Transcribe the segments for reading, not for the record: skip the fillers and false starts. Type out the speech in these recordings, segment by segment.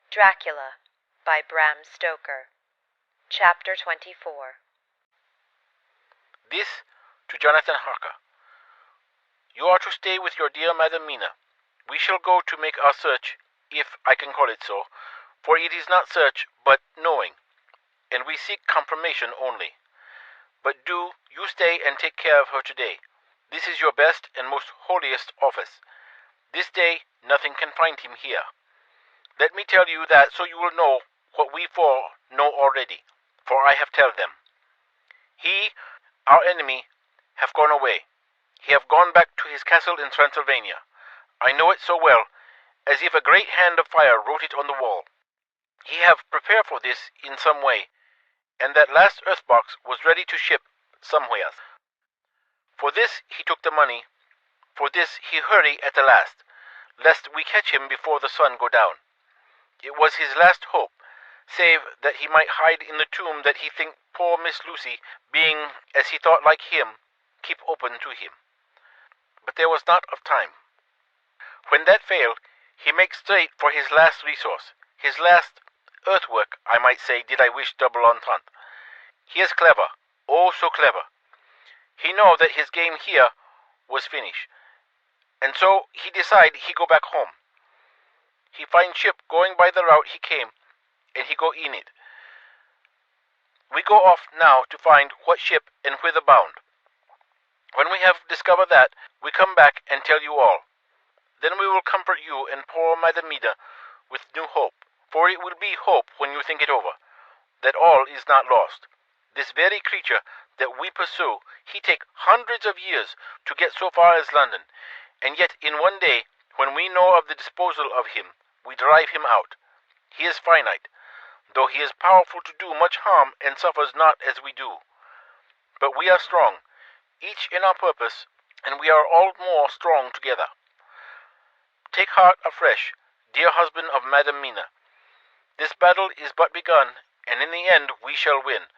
Dracula by Bram Stoker. Chapter 24. This to Jonathan Harker. You are to stay with your dear Madam Mina. We shall go to make our search, if I can call it so, for it is not search, but knowing, and we seek confirmation only. But do you stay and take care of her today. This is your best and most holiest office. This day nothing can find him here. Let me tell you that so you will know what we four know already, for I have told them. He, our enemy, have gone away. He have gone back to his castle in Transylvania. I know it so well, as if a great hand of fire wrote it on the wall. He have prepared for this in some way, and that last earth box was ready to ship somewhere. For this he took the money, for this he hurry at the last, lest we catch him before the sun go down. It was his last hope, save that he might hide in the tomb that he think poor Miss Lucy, being, as he thought like him, keep open to him. But there was not of time. When that failed, he make straight for his last resource, his last earthwork, I might say, did I wish double entente. He is clever, oh so clever. He know that his game here was finished, and so he decide he go back home. He find ship going by the route he came, and he go in it. We go off now to find what ship and whither bound. When we have discovered that, we come back and tell you all. Then we will comfort you and poor Madam Mida with new hope, for it will be hope when you think it over, that all is not lost. This very creature that we pursue, he take hundreds of years to get so far as London, and yet in one day, when we know of the disposal of him, we drive him out. He is finite, though he is powerful to do much harm and suffers not as we do. But we are strong, each in our purpose, and we are all more strong together. Take heart afresh, dear husband of Madam Mina. This battle is but begun, and in the end we shall win,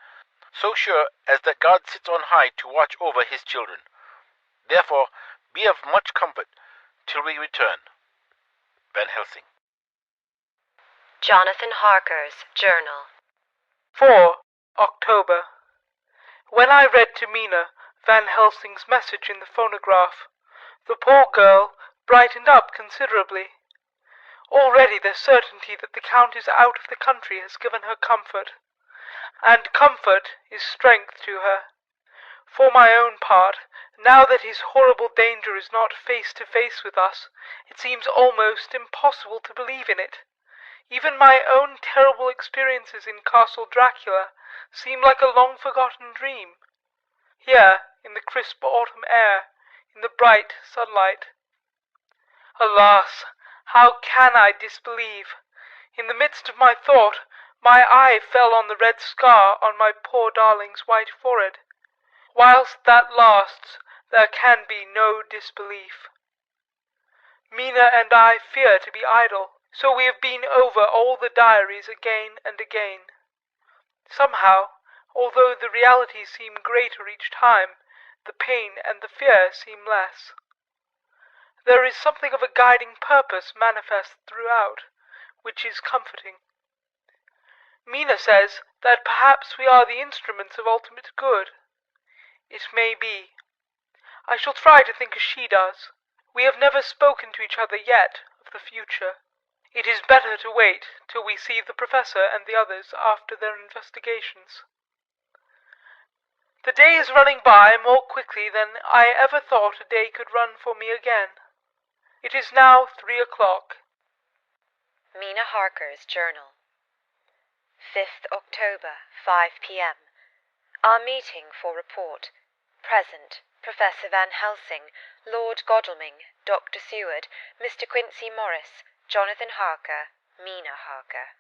so sure as that God sits on high to watch over his children. Therefore, be of much comfort till we return. Van Helsing. Jonathan Harker's Journal. 4 October. When I read to Mina Van Helsing's message in the phonograph, the poor girl brightened up considerably. Already the certainty that the Count is out of the country has given her comfort, and comfort is strength to her. For my own part, now that his horrible danger is not face to face with us, it seems almost impossible to believe in it. Even my own terrible experiences in Castle Dracula seem like a long-forgotten dream. Here, in the crisp autumn air, in the bright sunlight. Alas, how can I disbelieve? In the midst of my thought, my eye fell on the red scar on my poor darling's white forehead. Whilst that lasts, there can be no disbelief. Mina and I fear to be idle, so we have been over all the diaries again and again. Somehow, although the realities seem greater each time, the pain and the fear seem less. There is something of a guiding purpose manifest throughout, which is comforting. Mina says that perhaps we are the instruments of ultimate good. It may be. I shall try to think as she does. We have never spoken to each other yet of the future. It is better to wait till we see the Professor and the others after their investigations. The day is running by more quickly than I ever thought a day could run for me again. It is now 3 o'clock. Mina Harker's Journal. 5th October, 5 p.m. Our meeting for report. Present, Professor Van Helsing, Lord Godalming, Dr. Seward, Mr. Quincy Morris, Jonathan Harker, Mina Harker.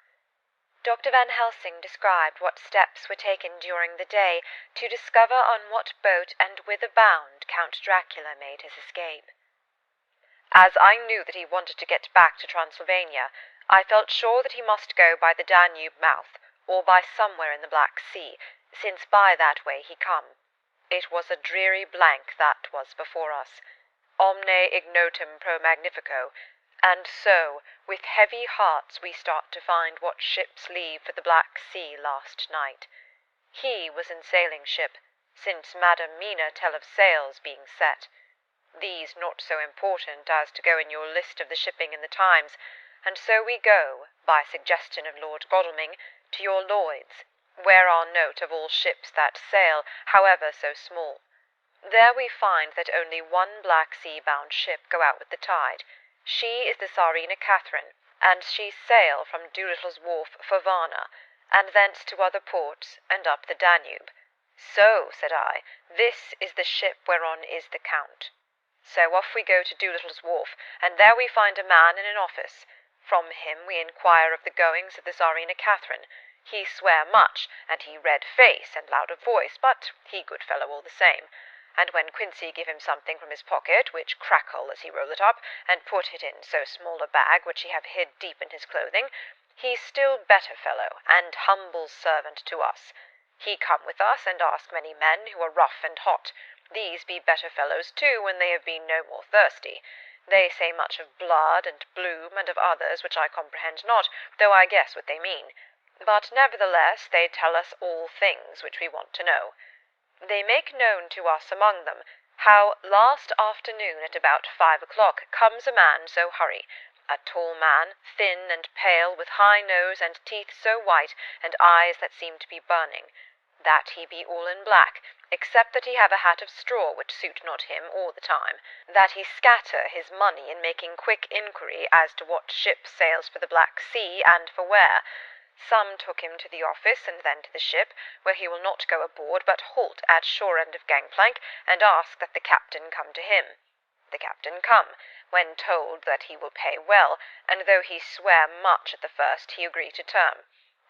Dr. Van Helsing described what steps were taken during the day to discover on what boat and whither bound Count Dracula made his escape. As I knew that he wanted to get back to Transylvania, I felt sure that he must go by the Danube mouth, or by somewhere in the Black Sea, since by that way he come. It was a dreary blank that was before us. Omne ignotum pro magnifico, And so, with heavy hearts we start to find what ships leave for the Black Sea last night. He was in sailing ship, since Madam Mina tell of sails being set. These not so important as to go in your list of the shipping in the Times, and so we go, by suggestion of Lord Godalming, to your Lloyd's, where are note of all ships that sail, however so small. There we find that only one Black Sea-bound ship go out with the tide. She is the Tsarina Catherine, and she sail from Doolittle's Wharf for Varna, and thence to other ports, and up the Danube. So, said I, this is the ship whereon is the Count. So off we go to Doolittle's Wharf, and there we find a man in an office. From him we inquire of the goings of the Tsarina Catherine. He swear much, and he red face and loud of voice, but he good fellow all the same. And when Quincy give him something from his pocket, which crackle as he roll it up, and put it in so small a bag which he have hid deep in his clothing, he still better fellow, and humble servant to us. He come with us, and ask many men who are rough and hot. These be better fellows too, when they have been no more thirsty. They say much of blood and bloom, and of others which I comprehend not, though I guess what they mean. But nevertheless they tell us all things which we want to know. They make known to us among them how last afternoon at about 5 o'clock comes a man so hurry, a tall man, thin and pale, with high nose and teeth so white, and eyes that seem to be burning, that he be all in black, except that he have a hat of straw which suit not him all the time, that he scatter his money in making quick inquiry as to what ship sails for the Black Sea, and for where. Some took him to the office, and then to the ship, where he will not go aboard, but halt at shore end of gangplank, and ask that the captain come to him. The captain come, when told that he will pay well, and though he swear much at the first, he agree to term.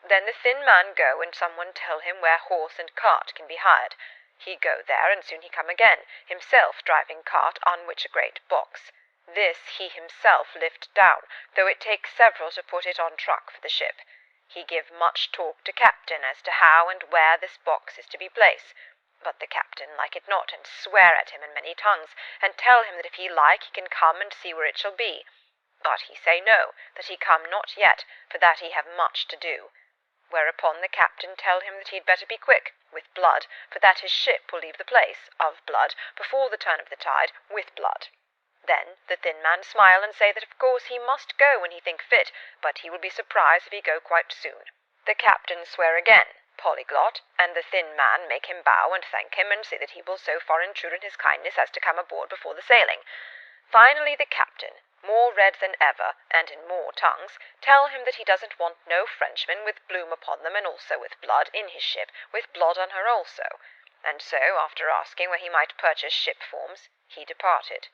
Then the thin man go, and someone tell him where horse and cart can be hired. He go there, and soon he come again, himself driving cart, on which a great box. This he himself lift down, though it takes several to put it on truck for the ship. He give much talk to captain as to how and where this box is to be placed. But the captain like it not, and swear at him in many tongues, and tell him that if he like he can come and see where it shall be. But he say no, that he come not yet, for that he have much to do. Whereupon the captain tell him that he had better be quick, with blood, for that his ship will leave the place, of blood, before the turn of the tide, with blood. Then the thin man smile and say that of course he must go when he think fit, but he will be surprised if he go quite soon. The captain swear again, polyglot, and the thin man make him bow and thank him, and say that he will so far intrude in his kindness as to come aboard before the sailing. Finally the captain, more red than ever, and in more tongues, tell him that he doesn't want no Frenchmen with bloom upon them, and also with blood, in his ship, with blood on her also. And so, after asking where he might purchase ship forms, he departed.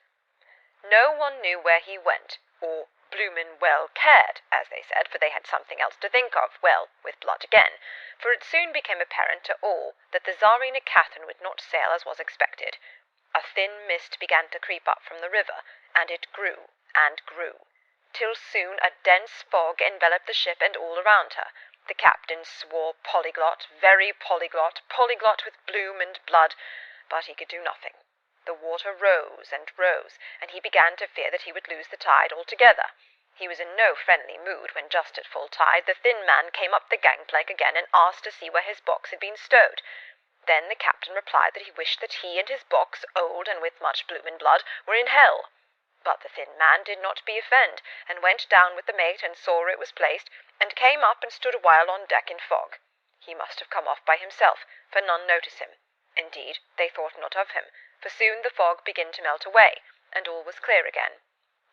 No one knew where he went, or bloomin' well cared, as they said, for they had something else to think of, well, with blood again, for it soon became apparent to all that the Tsarina Catherine would not sail as was expected. A thin mist began to creep up from the river, and it grew, and grew, till soon a dense fog enveloped the ship and all around her. The captain swore polyglot, very polyglot, polyglot with bloom and blood, but he could do nothing. The water rose and rose, and he began to fear that he would lose the tide altogether. He was in no friendly mood when just at full tide the thin man came up the gangplank again and asked to see where his box had been stowed. Then the captain replied that he wished that he and his box, old and with much bloom and blood, were in hell. But the thin man did not be offend, and went down with the mate and saw where it was placed, and came up and stood a while on deck in fog. He must have come off by himself, for none notice him. Indeed, they thought not of him, for soon the fog began to melt away, and all was clear again.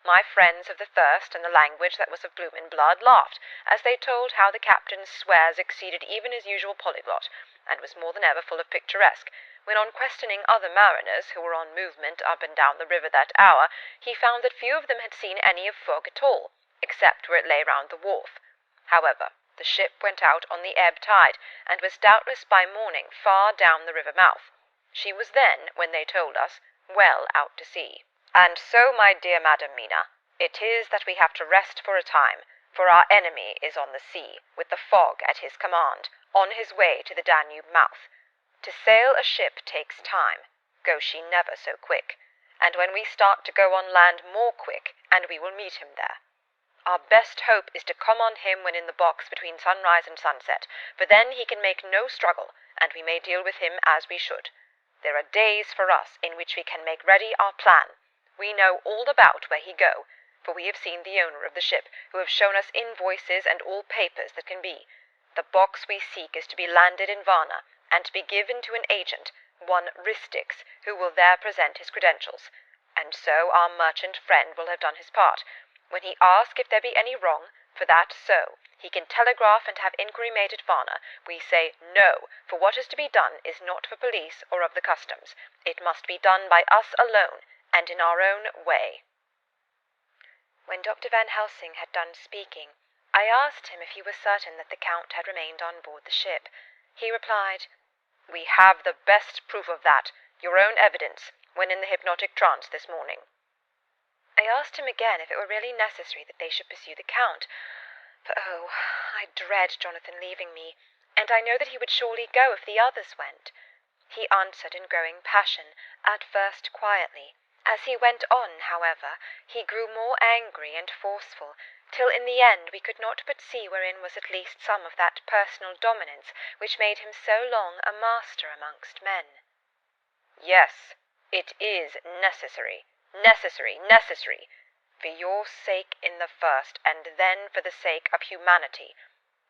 My friends of the thirst and the language that was of bloom and blood laughed, as they told how the captain's swears exceeded even his usual polyglot, and was more than ever full of picturesque, when on questioning other mariners who were on movement up and down the river that hour, he found that few of them had seen any of fog at all, except where it lay round the wharf. However, the ship went out on the ebb tide, and was doubtless by morning far down the river mouth. She was then, when they told us, well out to sea. And so, my dear Madam Mina, it is that we have to rest for a time, for our enemy is on the sea, with the fog at his command, on his way to the Danube mouth. To sail a ship takes time, go she never so quick, and when we start to go on land more quick, and we will meet him there. Our best hope is to come on him when in the box between sunrise and sunset, for then he can make no struggle, and we may deal with him as we should. There are days for us in which we can make ready our plan. We know all about where he go, for we have seen the owner of the ship, who have shown us invoices and all papers that can be. The box we seek is to be landed in Varna, and to be given to an agent, one Ristix, who will there present his credentials. And so our merchant friend will have done his part. When he asks if there be any wrong, for that so, he can telegraph and have inquiry made at Varna. We say no, for what is to be done is not for police or of the customs. It must be done by us alone, and in our own way. When Dr. Van Helsing had done speaking, I asked him if he was certain that the Count had remained on board the ship. He replied, "We have the best proof of that, your own evidence, when in the hypnotic trance this morning." I asked him again if it were really necessary that they should pursue the Count, for oh, I dread Jonathan leaving me, and I know that he would surely go if the others went. He answered in growing passion, at first quietly. As he went on, however, he grew more angry and forceful, till in the end we could not but see wherein was at least some of that personal dominance which made him so long a master amongst men. "Yes, it is necessary, necessary, for your sake in the first, and then for the sake of humanity.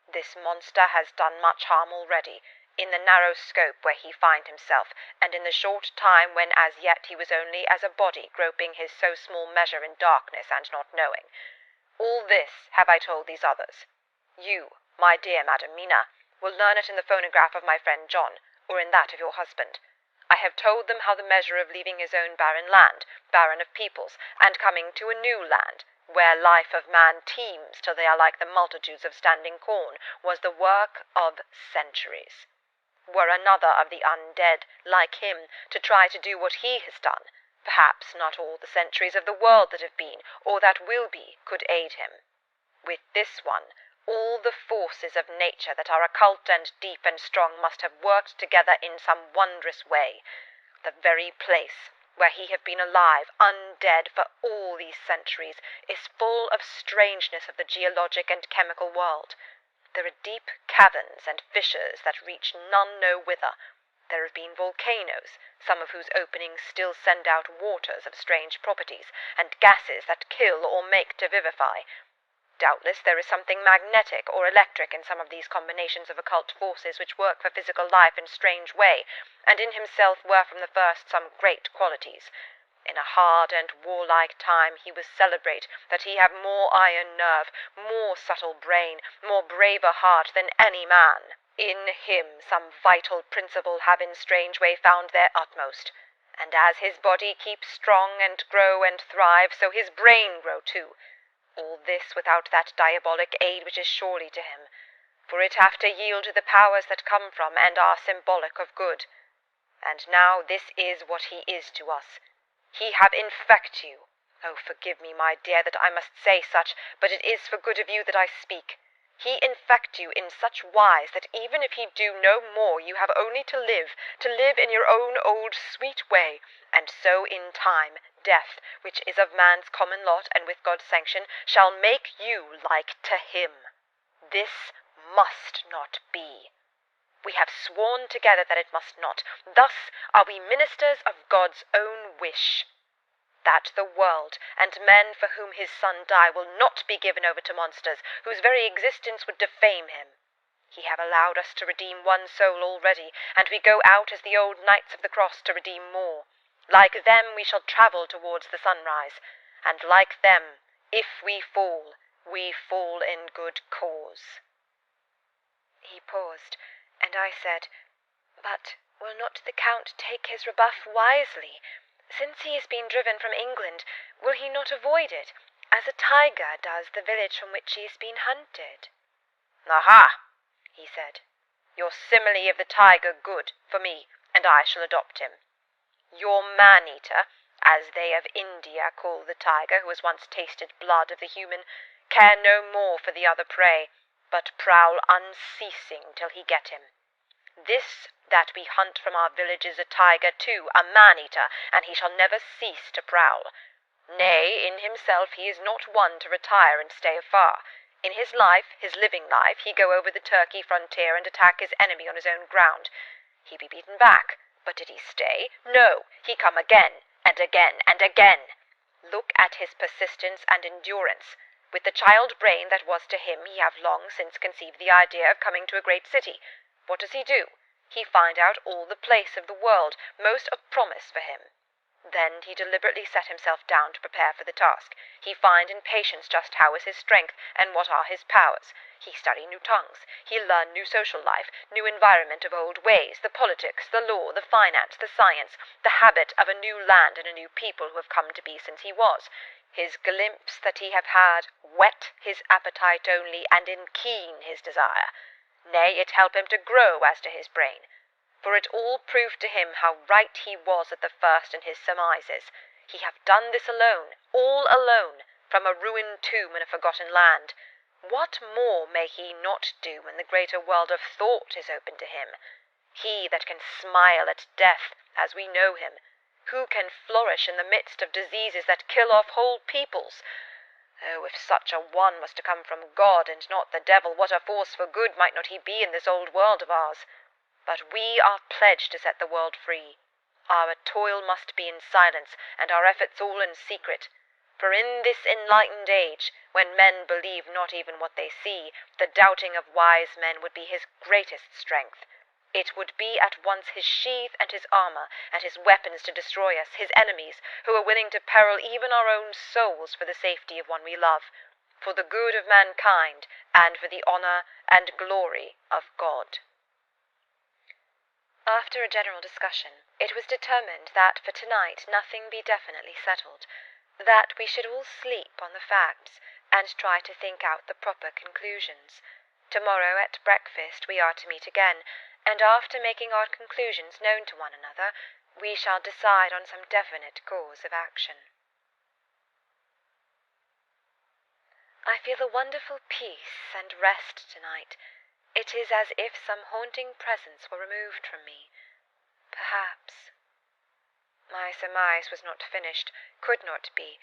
This monster has done much harm already, in the narrow scope where he find himself, and in the short time when as yet he was only as a body groping his so small measure in darkness and not knowing. All this have I told these others. You, my dear Madam Mina, will learn it in the phonograph of my friend John, or in that of your husband. I have told them how the measure of leaving his own barren land, barren of peoples, and coming to a new land, where life of man teems till they are like the multitudes of standing corn, was the work of centuries. Were another of the undead, like him, to try to do what he has done, perhaps not all the centuries of the world that have been, or that will be, could aid him. With this one, all the forces of nature that are occult and deep and strong must have worked together in some wondrous way. The very place where he have been alive, undead for all these centuries, is full of strangeness of the geologic and chemical world. There are deep caverns and fissures that reach none know whither. There have been volcanoes, some of whose openings still send out waters of strange properties, and gases that kill or make to vivify. Doubtless there is something magnetic or electric in some of these combinations of occult forces which work for physical life in strange way, and in himself were from the first some great qualities. In a hard and warlike time he was celebrate that he have more iron nerve, more subtle brain, more braver heart than any man. In him some vital principle have in strange way found their utmost, and as his body keeps strong and grow and thrive, so his brain grow too. All this without that diabolic aid which is surely to him, for it have to yield to the powers that come from and are symbolic of good. And now this is what he is to us. He have infect you. Oh, forgive me, my dear, that I must say such, but it is for good of you that I speak. He infect you in such wise that even if he do no more, you have only to live in your own old sweet way, and so in time, death, which is of man's common lot and with God's sanction, shall make you like to him. This must not be. We have sworn together that it must not. Thus are we ministers of God's own wish, that the world and men for whom his Son died will not be given over to monsters, whose very existence would defame him. He have allowed us to redeem one soul already, and we go out as the old knights of the cross to redeem more. Like them we shall travel towards the sunrise, and like them, if we fall in good cause." He paused, and I said, "But will not the Count take his rebuff wisely? Since he has been driven from England, will he not avoid it, as a tiger does the village from which he has been hunted?" "Aha!" he said. "Your simile of the tiger good for me, and I shall adopt him. Your man-eater, as they of India call the tiger who has once tasted blood of the human, care no more for the other prey, but prowl unceasing till he get him. This that we hunt from our villages a tiger too, a man-eater, and he shall never cease to prowl. Nay, in himself he is not one to retire and stay afar. In his life, his living life, he go over the Turkey frontier and attack his enemy on his own ground. He be beaten back, but did he stay? No, he come again, and again, and again. Look at his persistence and endurance. With the child brain that was to him, he have long since conceived the idea of coming to a great city. What does he do? He find out all the place of the world, most of promise for him. Then he deliberately set himself down to prepare for the task. He find in patience just how is his strength, and what are his powers. He study new tongues. He learn new social life, new environment of old ways, the politics, the law, the finance, the science, the habit of a new land and a new people who have come to be since he was. His glimpse that he have had whet his appetite only, and enkeen his desire. Nay, it help him to grow as to his brain. For it all proved to him how right he was at the first in his surmises. He have done this alone, all alone, from a ruined tomb in a forgotten land. What more may he not do when the greater world of thought is open to him? He that can smile at death, as we know him, who can flourish in the midst of diseases that kill off whole peoples? Oh, if such a one was to come from God and not the devil, what a force for good might not he be in this old world of ours? But we are pledged to set the world free. Our toil must be in silence, and our efforts all in secret. For in this enlightened age, when men believe not even what they see, the doubting of wise men would be his greatest strength. It would be at once his sheath and his armor, and his weapons to destroy us, his enemies, who are willing to peril even our own souls for the safety of one we love, for the good of mankind, and for the honor and glory of God. After a general discussion, it was determined that for tonight nothing be definitely settled, that we should all sleep on the facts, and try to think out the proper conclusions. Tomorrow at breakfast we are to meet again, and after making our conclusions known to one another, we shall decide on some definite course of action. I feel a wonderful peace and rest tonight. It is as if some haunting presence were removed from me. Perhaps. My surmise was not finished, could not be,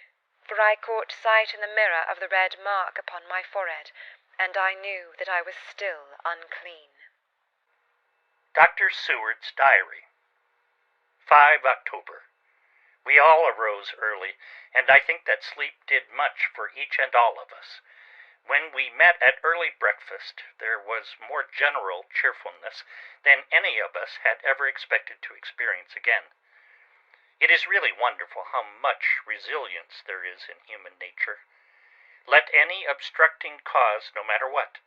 for I caught sight in the mirror of the red mark upon my forehead, and I knew that I was still unclean. Dr. Seward's Diary, 5 October. We all arose early, and I think that sleep did much for each and all of us. When we met at early breakfast, there was more general cheerfulness than any of us had ever expected to experience again. It is really wonderful how much resilience there is in human nature. Let any obstructing cause, no matter what,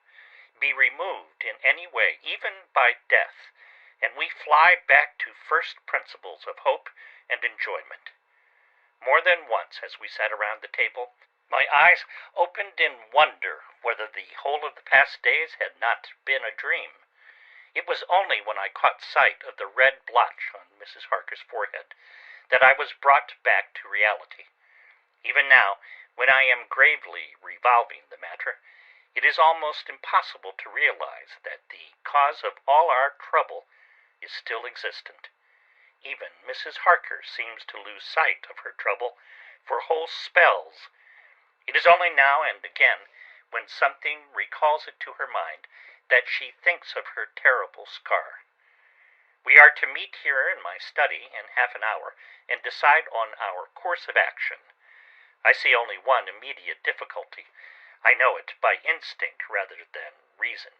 be removed in any way, even by death, and we fly back to first principles of hope and enjoyment. More than once, as we sat around the table, my eyes opened in wonder whether the whole of the past days had not been a dream. It was only when I caught sight of the red blotch on Mrs. Harker's forehead that I was brought back to reality. Even now, when I am gravely revolving the matter, it is almost impossible to realize that the cause of all our trouble is still existent. Even Mrs. Harker seems to lose sight of her trouble for whole spells. It is only now and again, when something recalls it to her mind, that she thinks of her terrible scar. We are to meet here in my study in half an hour and decide on our course of action. I see only one immediate difficulty. I know it by instinct rather than reason.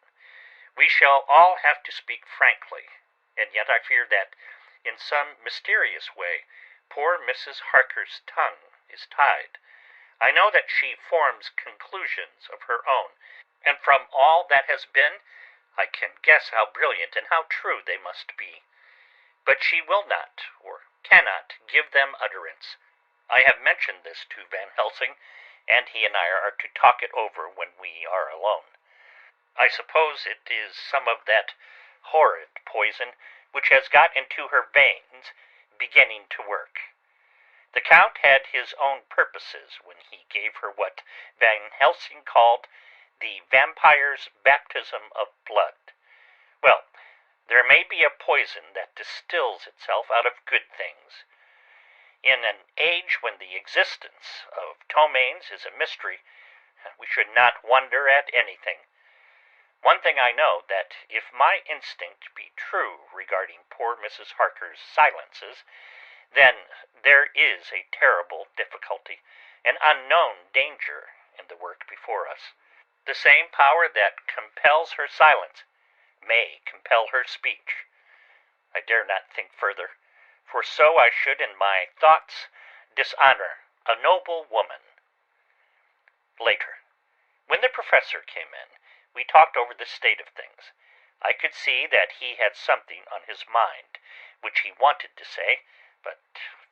We shall all have to speak frankly, and yet I fear that, in some mysterious way, poor Mrs. Harker's tongue is tied. I know that she forms conclusions of her own, and from all that has been, I can guess how brilliant and how true they must be. But she will not, or cannot, give them utterance. I have mentioned this to Van Helsing, and he and I are to talk it over when we are alone. I suppose it is some of that horrid poison which has got into her veins beginning to work. The Count had his own purposes when he gave her what Van Helsing called the vampire's baptism of blood. Well, There may be a poison that distills itself out of good things. In an age when the existence of ptomaines is a mystery, we should not wonder at anything. One thing I know, that if my instinct be true regarding poor Mrs. Harker's silences, then there is a terrible difficulty, an unknown danger in the work before us. The same power that compels her silence may compel her speech. I dare not think further, for so I should in my thoughts dishonor a noble woman. Later, when the professor came in, we talked over the state of things. I could see that he had something on his mind which he wanted to say, but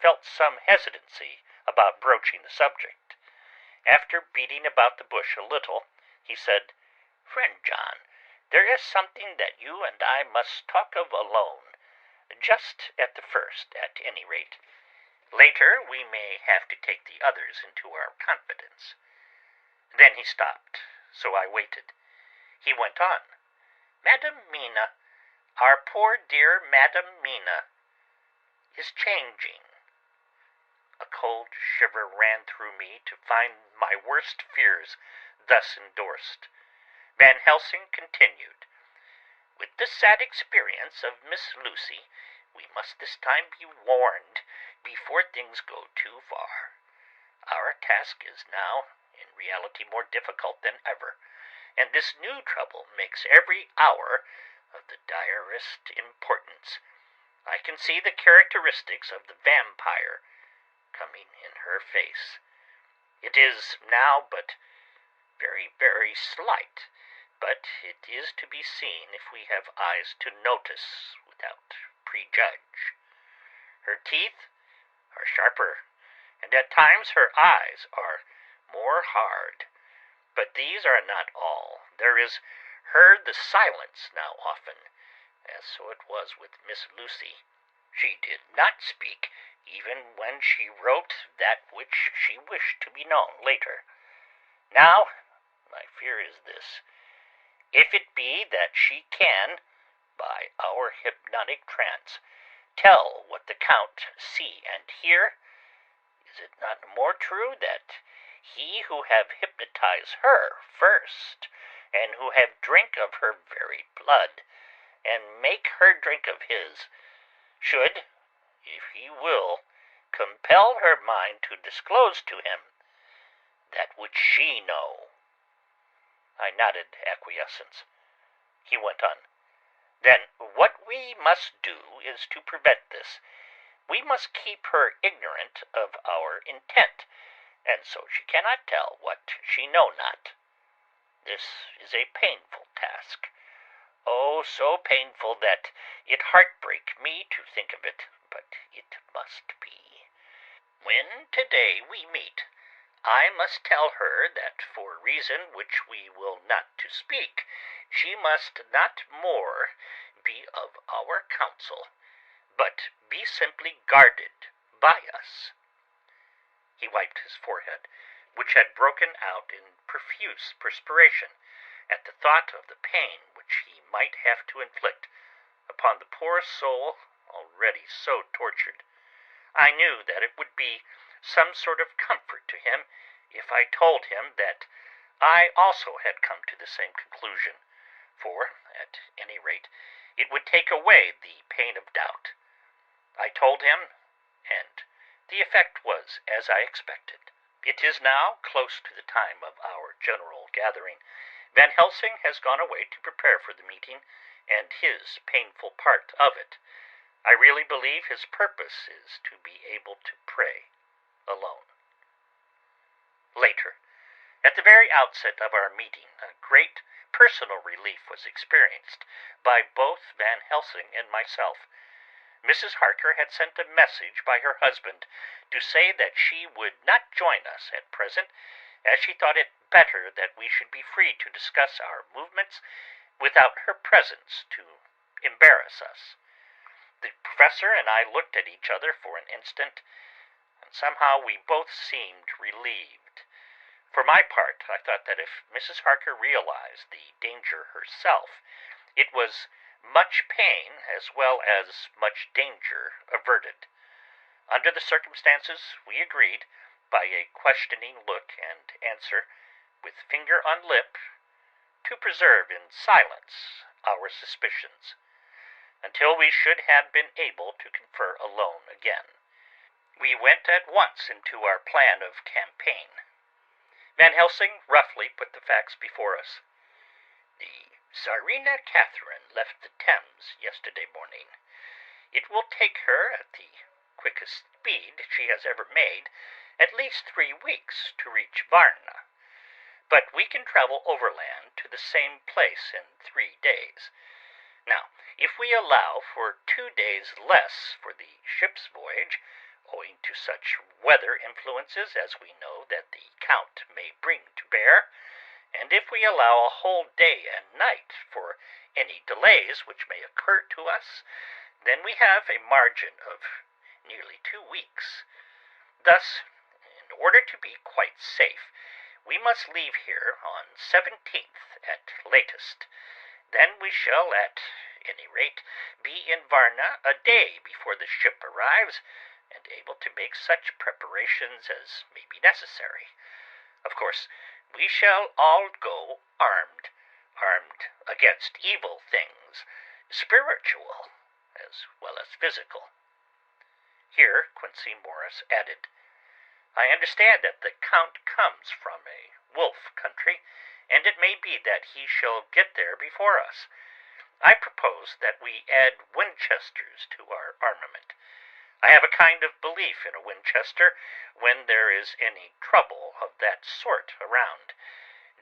felt some hesitancy about broaching the subject. After beating about the bush a little, he said, "Friend John, there is something that you and I must talk of alone, just at the first, at any rate. Later we may have to take the others into our confidence." Then he stopped, so I waited. He went on, "Madam Mina, our poor dear Madam Mina, is changing." A cold shiver ran through me to find my worst fears thus endorsed. Van Helsing continued, "With the sad experience of Miss Lucy, we must this time be warned before things go too far. Our task is now, in reality, more difficult than ever, and this new trouble makes every hour of the direst importance. I can see the characteristics of the vampire coming in her face. It is now but very, very slight, but it is to be seen if we have eyes to notice without prejudge. Her teeth are sharper, and at times her eyes are more hard. But these are not all. There is heard the silence now often, as so it was with Miss Lucy. She did not speak, even when she wrote that which she wished to be known later. Now, my fear is this: if it be that she can, by our hypnotic trance, tell what the Count see and hear, is it not more true that he who have hypnotized her first, and who have drink of her very blood, and make her drink of his, should, if he will, compel her mind to disclose to him that which she know?" I nodded acquiescence. He went on, "Then what we must do is to prevent this. We must keep her ignorant of our intent, and so she cannot tell what she know not. This is a painful task. Oh, so painful that it heartbreak me to think of it, but it must be. When today we meet, I must tell her that for reason which we will not to speak, she must not more be of our counsel, but be simply guarded by us." He wiped his forehead, which had broken out in profuse perspiration, at the thought of the pain which he might have to inflict upon the poor soul already so tortured. I knew that it would be some sort of comfort to him if I told him that I also had come to the same conclusion, for, at any rate, it would take away the pain of doubt. I told him, and the effect was as I expected. It is now close to the time of our general gathering. Van Helsing has gone away to prepare for the meeting, and his painful part of it. I really believe his purpose is to be able to pray alone. Later, at the very outset of our meeting, a great personal relief was experienced by both Van Helsing and myself. Mrs. Harker had sent a message by her husband to say that she would not join us at present, as she thought it better that we should be free to discuss our movements without her presence to embarrass us. The professor and I looked at each other for an instant, and somehow we both seemed relieved. For my part, I thought that if Mrs. Harker realized the danger herself, it was much pain as well as much danger averted. Under the circumstances, we agreed, by a questioning look and answer, with finger on lip, to preserve in silence our suspicions, until we should have been able to confer alone again. We went at once into our plan of campaign. Van Helsing roughly put the facts before us. The Tsarina Catherine left the Thames yesterday morning. It will take her, at the quickest speed she has ever made, at least 3 weeks to reach Varna. But we can travel overland to the same place in 3 days. Now, if we allow for 2 days less for the ship's voyage, owing to such weather influences as we know that the Count may bring to bear, and if we allow a whole day and night for any delays which may occur to us, then we have a margin of nearly 2 weeks. Thus, in order to be quite safe, we must leave here on 17th at latest. Then we shall, at any rate, be in Varna a day before the ship arrives, and able to make such preparations as may be necessary. Of course, we shall all go armed against evil things, spiritual as well as physical. Here Quincy Morris added, I understand that the Count comes from a wolf country, and it may be that he shall get there before us. I propose that we add Winchesters to our armament. I have a kind of belief in a Winchester when there is any trouble of that sort around.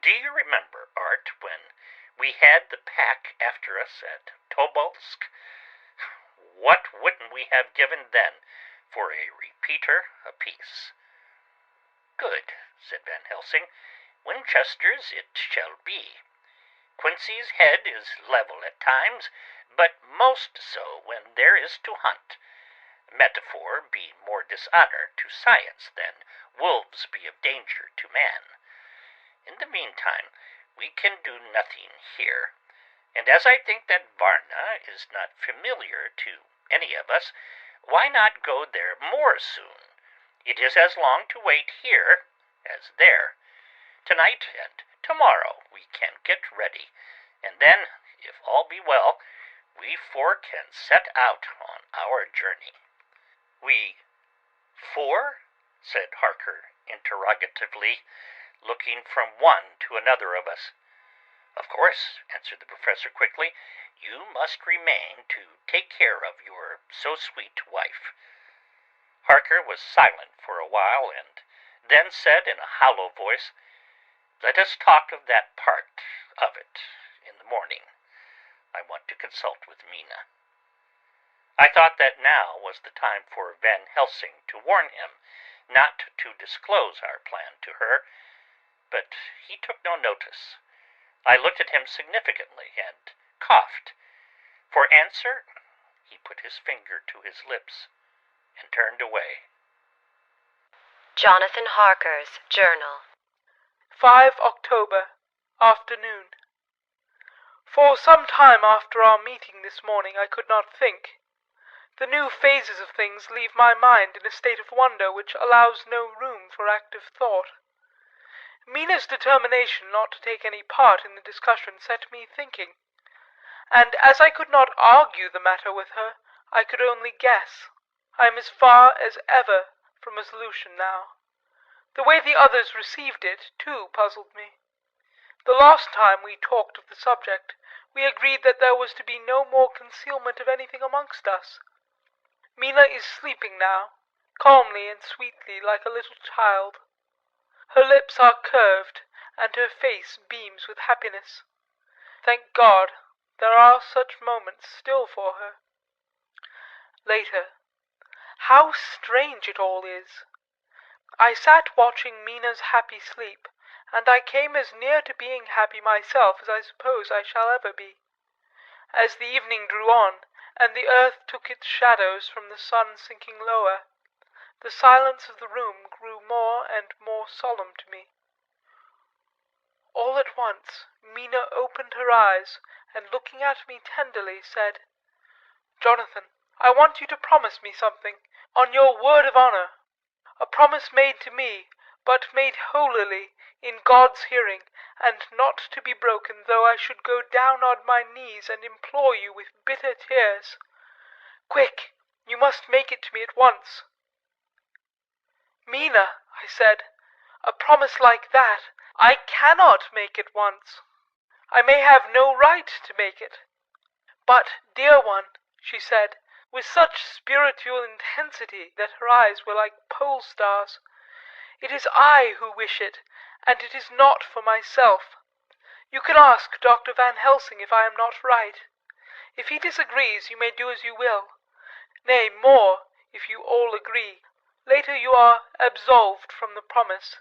Do you remember, Art, when we had the pack after us at Tobolsk? What wouldn't we have given then for a repeater apiece? Good, said Van Helsing. Winchesters it shall be. Quincy's head is level at times, but most so when there is to hunt. Metaphor be more dishonor to science than wolves be of danger to man. In the meantime, we can do nothing here, and as I think that Varna is not familiar to any of us, why not go there more soon? It is as long to wait here as there. Tonight and tomorrow we can get ready, and then, if all be well, we 4 can set out on our journey. We 4? Said Harker interrogatively, looking from one to another of us. Of course, answered the professor quickly, you must remain to take care of your so-sweet wife. Harker was silent for a while, and then said in a hollow voice, Let us talk of that part of it in the morning. I want to consult with Mina. I thought that now was the time for Van Helsing to warn him not to disclose our plan to her, but he took no notice. I looked at him significantly and coughed. For answer, he put his finger to his lips and turned away. Jonathan Harker's Journal. 5 October, afternoon. For some time after our meeting this morning I could not think. The new phases of things leave my mind in a state of wonder which allows no room for active thought. Mina's determination not to take any part in the discussion set me thinking, and as I could not argue the matter with her, I could only guess. I am as far as ever from a solution now. The way the others received it, too, puzzled me. The last time we talked of the subject, we agreed that there was to be no more concealment of anything amongst us. Mina is sleeping now, calmly and sweetly like a little child. Her lips are curved, and her face beams with happiness. Thank God, there are such moments still for her. Later. How strange it all is! I sat watching Mina's happy sleep, and I came as near to being happy myself as I suppose I shall ever be. As the evening drew on, and the earth took its shadows from the sun sinking lower, the silence of the room grew more and more solemn to me. All at once Mina opened her eyes, and looking at me tenderly said, "Jonathan, I want you to promise me something, on your word of honor. A promise made to me, but made holily in God's hearing, and not to be broken, though I should go down on my knees and implore you with bitter tears. Quick, you must make it to me at once." "Mina," I said, "a promise like that, I cannot make at once. I may have no right to make it." "But, dear one," she said, with such spiritual intensity that her eyes were like pole stars, "it is I who wish it, and it is not for myself. You can ask Dr. Van Helsing if I am not right. If he disagrees, you may do as you will. Nay, more, if you all agree. Later you are absolved from the promise."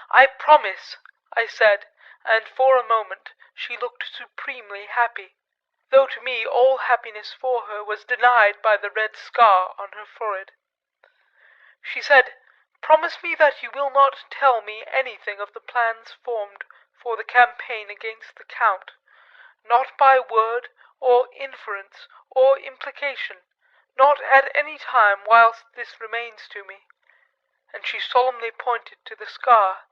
"I promise," I said, and for a moment she looked supremely happy, though to me all happiness for her was denied by the red scar on her forehead. She said, "Promise me that you will not tell me anything of the plans formed for the campaign against the Count, not by word or inference or implication, not at any time whilst this remains to me." And she solemnly pointed to the scar.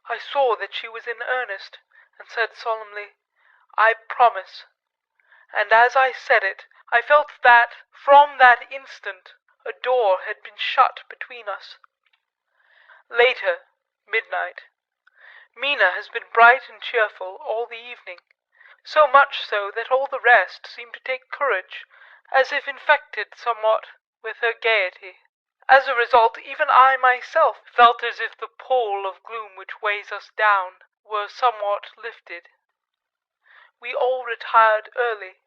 I saw that she was in earnest, and said solemnly, "I promise." And as I said it, I felt that, from that instant, a door had been shut between us. Later, midnight. Mina has been bright and cheerful all the evening, so much so that all the rest seemed to take courage, as if infected somewhat with her gaiety. As a result, even I myself felt as if the pall of gloom which weighs us down were somewhat lifted. We all retired early.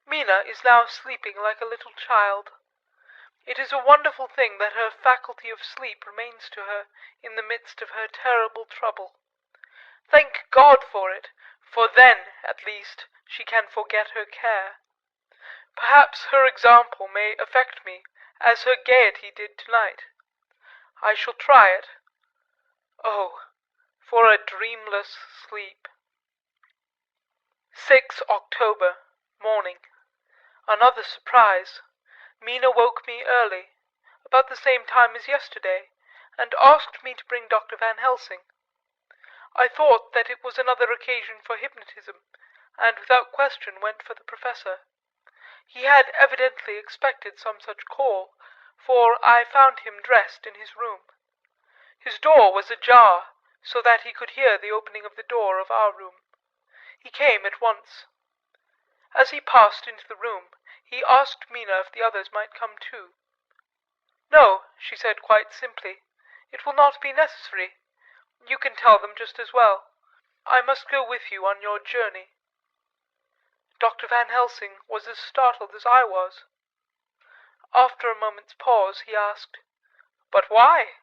Mina is now sleeping like a little child. It is a wonderful thing that her faculty of sleep remains to her in the midst of her terrible trouble. Thank God for it, for then, at least, she can forget her care. Perhaps her example may affect me, as her gaiety did tonight. I shall try it. Oh, for a dreamless sleep. 6 October, morning. Another surprise. Mina woke me early, about the same time as yesterday, and asked me to bring Dr. Van Helsing. I thought that it was another occasion for hypnotism, and without question went for the professor. He had evidently expected some such call, for I found him dressed in his room. His door was ajar, so that he could hear the opening of the door of our room. He came at once. As he passed into the room, he asked Mina if the others might come too. "No," she said quite simply, "it will not be necessary. You can tell them just as well. I must go with you on your journey." Dr. Van Helsing was as startled as I was. After a moment's pause, he asked, "But why?"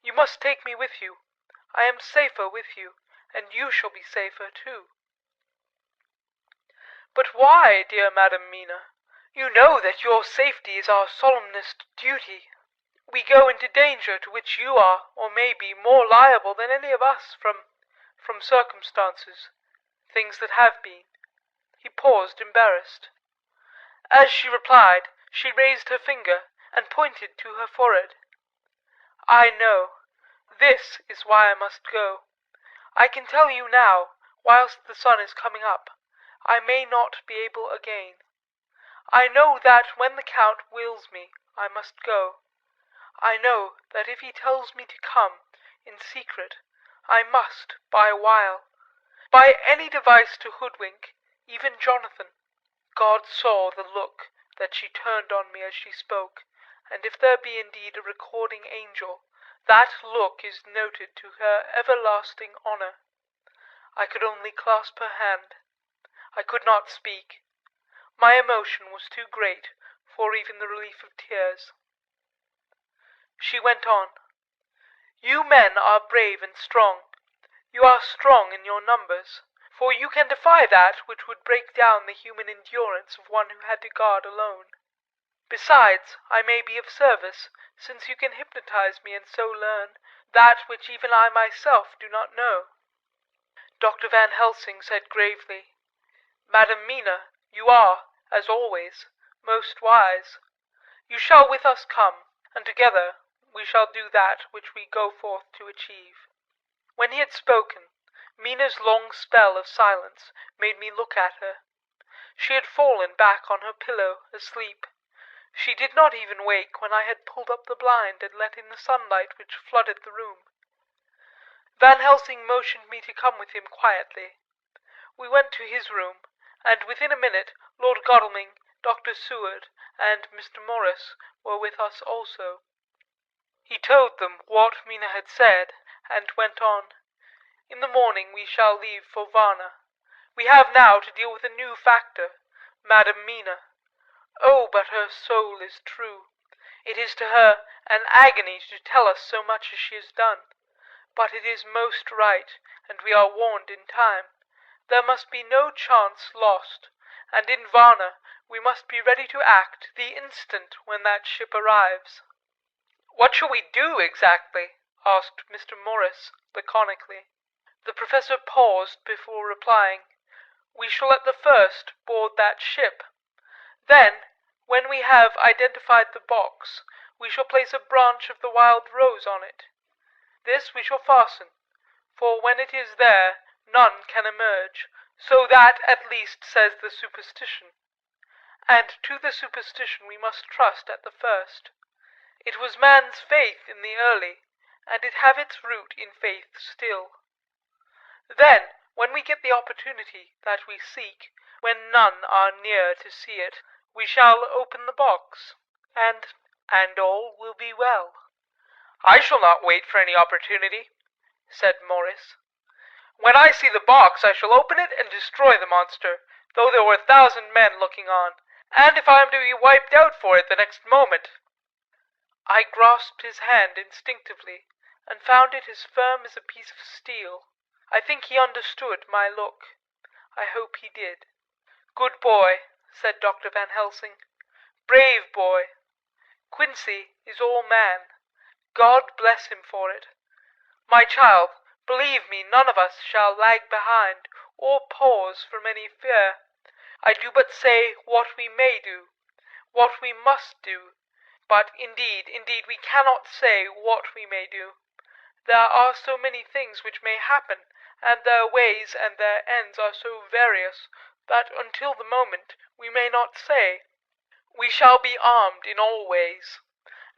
"You must take me with you. I am safer with you, and you shall be safer too." "But why, dear Madam Mina? You know that your safety is our solemnest duty. We go into danger to which you are, or may be, more liable than any of us from circumstances, things that have been." He paused, embarrassed. As she replied, she raised her finger and pointed to her forehead. "I know. This is why I must go. I can tell you now, whilst the sun is coming up, I may not be able again. I know that when the Count wills me, I must go. I know that if he tells me to come, in secret, I must, by wile, by any device to hoodwink, even Jonathan." God saw the look that she turned on me as she spoke, and if there be indeed a recording angel, that look is noted to her everlasting honor. I could only clasp her hand. I could not speak. My emotion was too great for even the relief of tears. She went on, "You men are brave and strong. You are strong in your numbers, for you can defy that which would break down the human endurance of one who had to guard alone. Besides, I may be of service, since you can hypnotize me and so learn that which even I myself do not know. Dr. Van Helsing said gravely, "Madam Mina, you are, as always, most wise. You shall with us come, and together we shall do that which we go forth to achieve." When he had spoken, Mina's long spell of silence made me look at her. She had fallen back on her pillow, asleep. She did not even wake when I had pulled up the blind and let in the sunlight which flooded the room. Van Helsing motioned me to come with him quietly. We went to his room, and within a minute Lord Godalming, Dr. Seward, and Mr. Morris were with us also. He told them what Mina had said, and went on, "In the morning we shall leave for Varna. We have now to deal with a new factor, Madam Mina. Oh, but her soul is true. It is to her an agony to tell us so much as she has done. But it is most right, and we are warned in time. There must be no chance lost, and in Varna we must be ready to act the instant when that ship arrives." "What shall we do exactly?" asked Mr. Morris laconically. The professor paused before replying, "We shall at the first board that ship. Then, when we have identified the box, we shall place a branch of the wild rose on it. This we shall fasten, for when it is there none can emerge, so that at least says the superstition. And to the superstition we must trust at the first. It was man's faith in the early, and it have its root in faith still. Then, when we get the opportunity that we seek, when none are near to see it, we shall open the box, and all will be well." "I shall not wait for any opportunity," said Morris. "When I see the box I shall open it and destroy the monster, though there were 1,000 men looking on, and if I am to be wiped out for it the next moment." I grasped his hand instinctively, and found it as firm as a piece of steel. I think he understood my look. I hope he did. "Good boy," said Dr. Van Helsing. "Brave boy. Quincy is all man. God bless him for it. My child, believe me, none of us shall lag behind, or pause from any fear. I do but say what we may do, what we must do, but indeed, we cannot say what we may do. There are so many things which may happen, and their ways and their ends are so various, that until the moment we may not say. We shall be armed in all ways,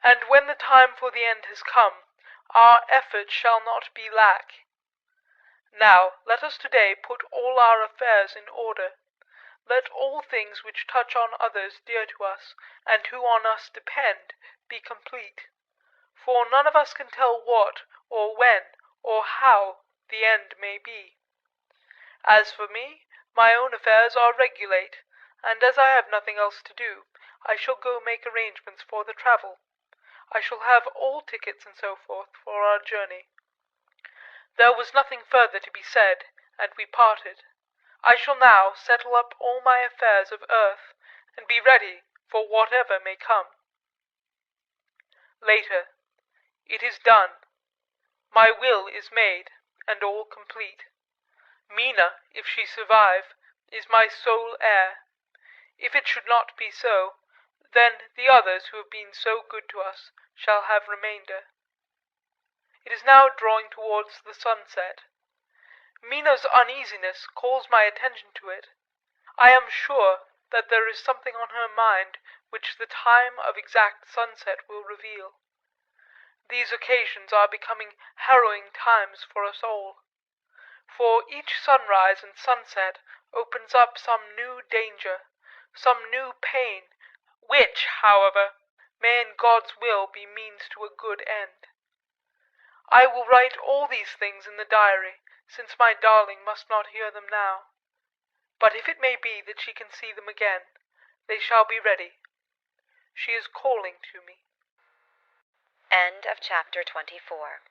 and when the time for the end has come, our effort shall not be lack. Now let us today put all our affairs in order. Let all things which touch on others dear to us, and who on us depend, be complete. For none of us can tell what, or when, or how the end may be. As for me, my own affairs are regulate, and as I have nothing else to do, I shall go make arrangements for the travel. I shall have all tickets and so forth for our journey." There was nothing further to be said, and we parted. I shall now settle up all my affairs of earth, and be ready for whatever may come. Later. It is done. My will is made, and all complete. Mina, if she survive, is my sole heir. If it should not be so, then the others who have been so good to us shall have remainder. It is now drawing towards the sunset. Mina's uneasiness calls my attention to it. I am sure that there is something on her mind which the time of exact sunset will reveal. These occasions are becoming harrowing times for us all. For each sunrise and sunset opens up some new danger, some new pain, which, however, may in God's will be means to a good end. I will write all these things in the diary, since my darling must not hear them now. But if it may be that she can see them again, they shall be ready. She is calling to me. End of chapter 24.